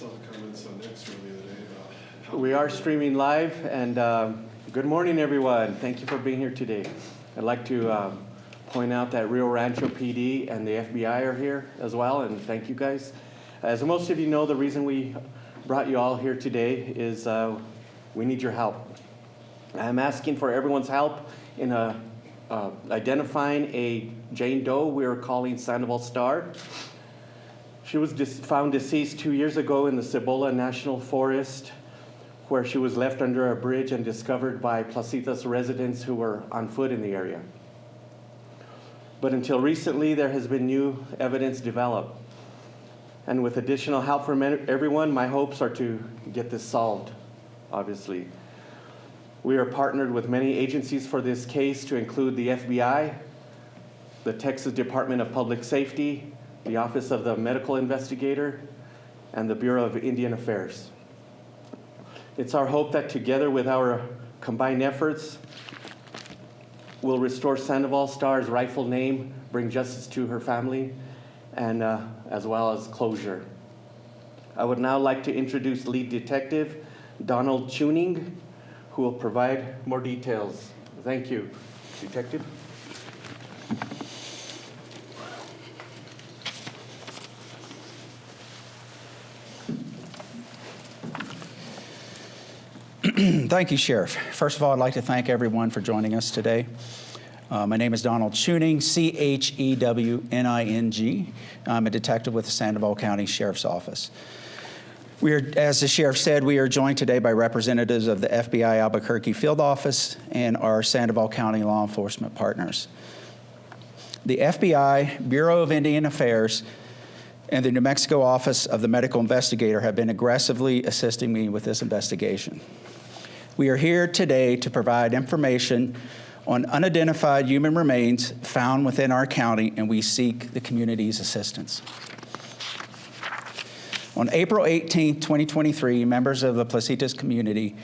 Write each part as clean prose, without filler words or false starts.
saw the comments on Next the other day about We are streaming live, and good morning, everyone. Thank you for being here today. I'd like to point out that Rio Rancho PD and the FBI are here as well, and thank you guys. As most of you know, the reason we brought you all here today is we need your help. I'm asking for everyone's help in identifying a Jane Doe we are calling Sandoval Star. She was found deceased 2 years ago in the Cibola National Forest, where she was left under a bridge and discovered by Placitas residents who were on foot in the area. But until recently, there has been new evidence developed. And with additional help from everyone, my hopes are to get this solved, obviously. We are partnered with many agencies for this case, to include the FBI, the Texas Department of Public Safety, the Office of the Medical Investigator, and the Bureau of Indian Affairs. It's our hope that together with our combined efforts, we'll restore Sandoval Star's rightful name, bring justice to her family, and as well as closure. I would now like to introduce lead detective Donald Chewning, who will provide more details. Thank you, Detective. Thank you, Sheriff. First of all, I'd like to thank everyone for joining us today. My name is Donald Chewning, Chewning. I'm a detective with the Sandoval County Sheriff's Office. As the Sheriff said, we are joined today by representatives of the FBI Albuquerque Field Office and our Sandoval County law enforcement partners. The FBI, Bureau of Indian Affairs, and the New Mexico Office of the Medical Investigator have been aggressively assisting me with this investigation. We are here today to provide information on unidentified human remains found within our county, and we seek the community's assistance. On April 18, 2023, members of the Placitas community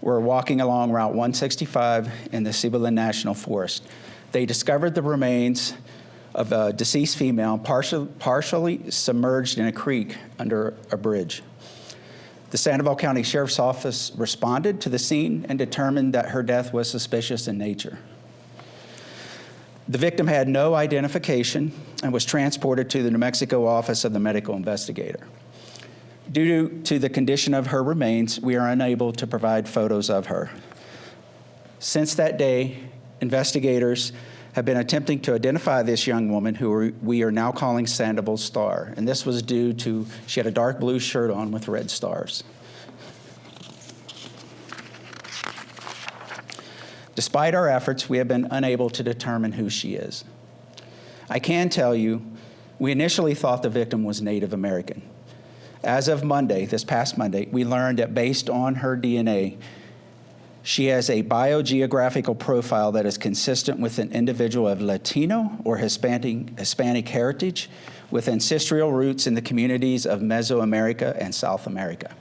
were walking along Route 165 in the Cibola National Forest. They discovered the remains of a deceased female partially submerged in a creek under a bridge. The Sandoval County Sheriff's Office responded to the scene and determined that her death was suspicious in nature. The victim had no identification and was transported to the New Mexico Office of the Medical Investigator. Due to the condition of her remains, we are unable to provide photos of her. Since that day, investigators have been attempting to identify this young woman, who we are now calling Sandoval Star, and this was due to she had a dark blue shirt on with red stars. Despite our efforts, we have been unable to determine who she is. I can tell you, we initially thought the victim was Native American. As of Monday, this past Monday, we learned that based on her DNA, she has a biogeographical profile that is consistent with an individual of Latino or Hispanic heritage with ancestral roots in the communities of Mesoamerica and South America.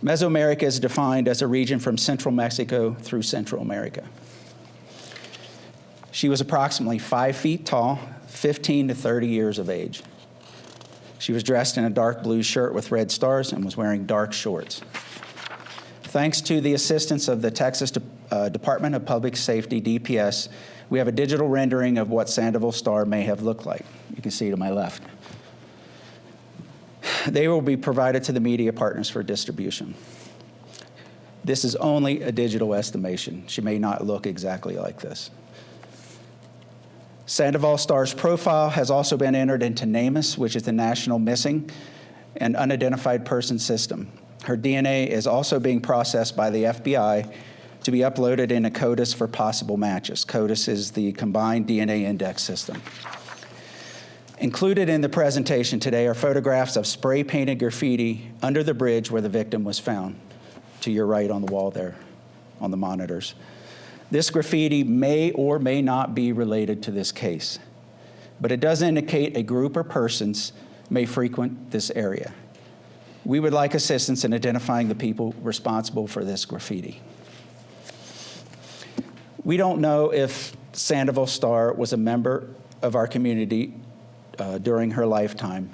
Mesoamerica is defined as a region from central Mexico through Central America. She was approximately 5 feet tall, 15 to 30 years of age. She was dressed in a dark blue shirt with red stars and was wearing dark shorts. Thanks to the assistance of the Texas Department of Public Safety, DPS, we have a digital rendering of what Sandoval Star may have looked like. You can see to my left. They will be provided to the media partners for distribution. This is only a digital estimation. She may not look exactly like this. Sandoval Star's profile has also been entered into NamUs, which is the National Missing and Unidentified Person System. Her DNA is also being processed by the FBI to be uploaded into CODIS for possible matches. CODIS is the Combined DNA Index System. Included in the presentation today are photographs of spray-painted graffiti under the bridge where the victim was found, to your right on the wall there, on the monitors. This graffiti may or may not be related to this case, but it does indicate a group or persons may frequent this area. We would like assistance in identifying the people responsible for this graffiti. We don't know if Sandoval Star was a member of our community during her lifetime.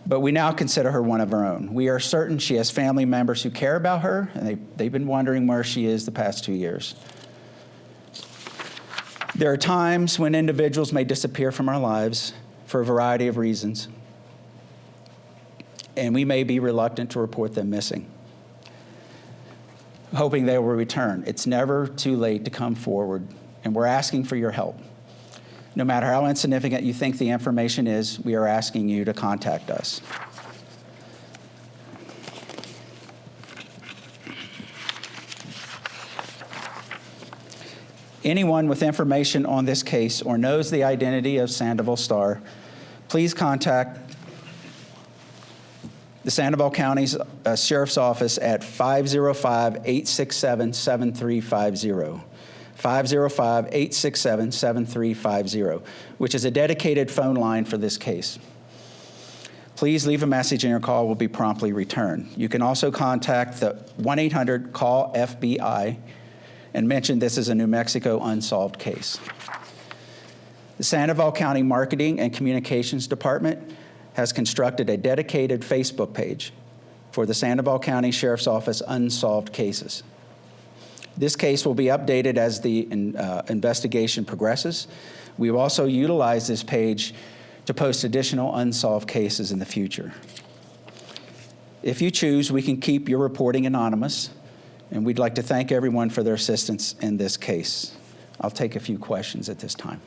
but we now consider her one of our own. We are certain she has family members who care about her, and they've been wondering where she is the past 2 years. There are times when individuals may disappear from our lives for a variety of reasons, and we may be reluctant to report them missing, hoping they will return. It's never too late to come forward, and we're asking for your help. No matter how insignificant you think the information is, we are asking you to contact us. Anyone with information on this case or knows the identity of Sandoval Star, please contact the Sandoval County Sheriff's Office at 505-867-7350. 505-867-7350, which is a dedicated phone line for this case. Please leave a message and your call will be promptly returned. You can also contact the 1-800-CALL-FBI and mention this is a New Mexico unsolved case. The Sandoval County Marketing and Communications Department has constructed a dedicated Facebook page for the Sandoval County Sheriff's Office unsolved cases. This case will be updated as the investigation progresses. We will also utilize this page to post additional unsolved cases in the future. If you choose, we can keep your reporting anonymous, and we'd like to thank everyone for their assistance in this case. I'll take a few questions at this time.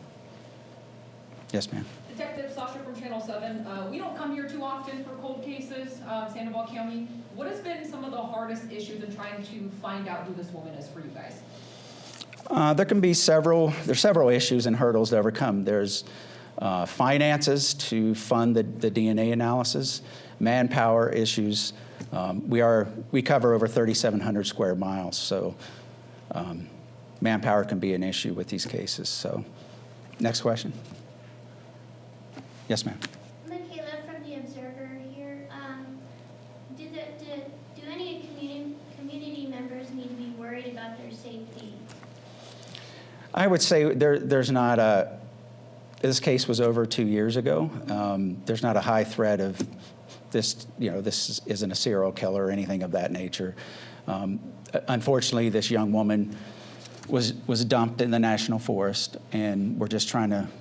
Yes, ma'am. Detective Sasha from Channel 7. We don't come here too often for cold cases, Sandoval County. What has been some of the hardest issues in trying to find out who this woman is for you guys? There's several issues and hurdles to overcome. There's finances to fund the DNA analysis, manpower issues. We cover over 3,700 square miles, so manpower can be an issue with these cases. So, next question. Yes, ma'am. Michaela from the Observer here. Do any community members need to be worried about their safety? I would say there's not a. This case was over 2 years ago. There's not a high threat of this. This isn't a serial killer or anything of that nature. Unfortunately, this young woman was dumped in the National Forest, and we're just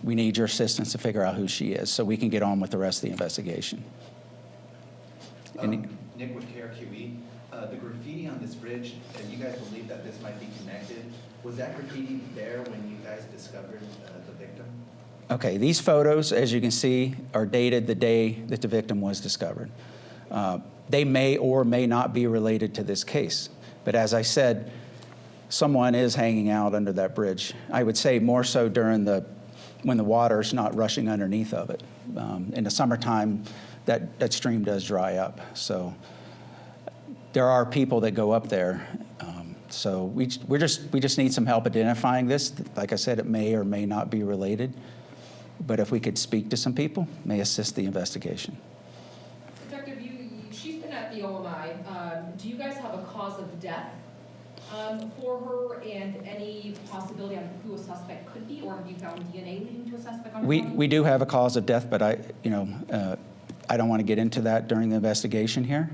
we need your assistance to figure out who she is so we can get on with the rest of the investigation. Nick with KRQE. The graffiti on this bridge, you guys believe that this might be connected. Was that graffiti there when you guys discovered the victim? Okay, these photos, as you can see, are dated the day that the victim was discovered. They may or may not be related to this case, but as I said, someone is hanging out under that bridge. I would say more so during when the water's not rushing underneath of it. In the summertime, that stream does dry up. So there are people that go up there. So we just need some help identifying this. Like I said, it may or may not be related. But if we could speak to some people, may assist the investigation. Detective, she's been at the OMI. Do you guys have a cause of death for her and any possibility on who a suspect could be, or have you found DNA leading to a suspect on her body? We do have a cause of death, but I don't want to get into that during the investigation here.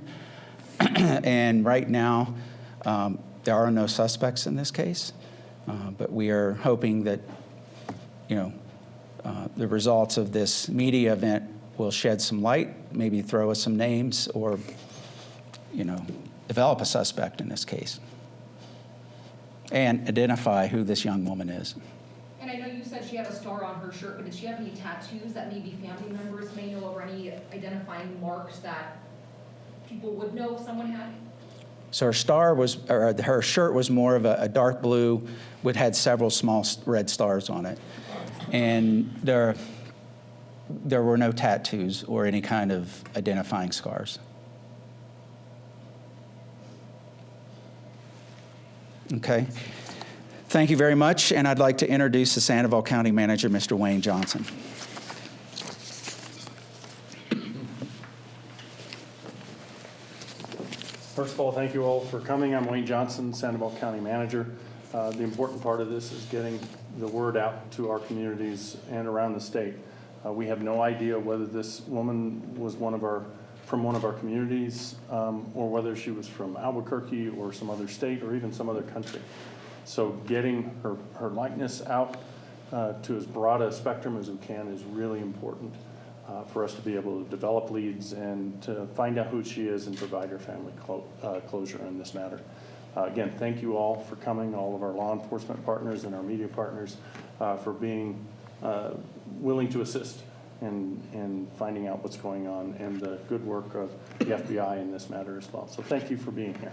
And right now, there are no suspects in this case, but we are hoping that, the results of this media event will shed some light, maybe throw us some names, or, develop a suspect in this case, and identify who this young woman is. And I know you said she had a star on her shirt, but did she have any tattoos that maybe family members may know, or any identifying marks that people would know if someone had? So her shirt was more of a dark blue, which had several small red stars on it. And there were no tattoos or any kind of identifying scars. Okay. Thank you very much, and I'd like to introduce the Sandoval County Manager, Mr. Wayne Johnson. First of all, thank you all for coming. I'm Wayne Johnson, Sandoval County Manager. The important part of this is getting the word out to our communities and around the state. We have no idea whether this woman was from one of our communities, or whether she was from Albuquerque or some other state or even some other country. So getting her likeness out to as broad a spectrum as we can is really important for us to be able to develop leads and to find out who she is and provide her family closure in this matter. Again, thank you all for coming, all of our law enforcement partners and our media partners for being willing to assist in finding out what's going on, and the good work of the FBI in this matter as well. So thank you for being here.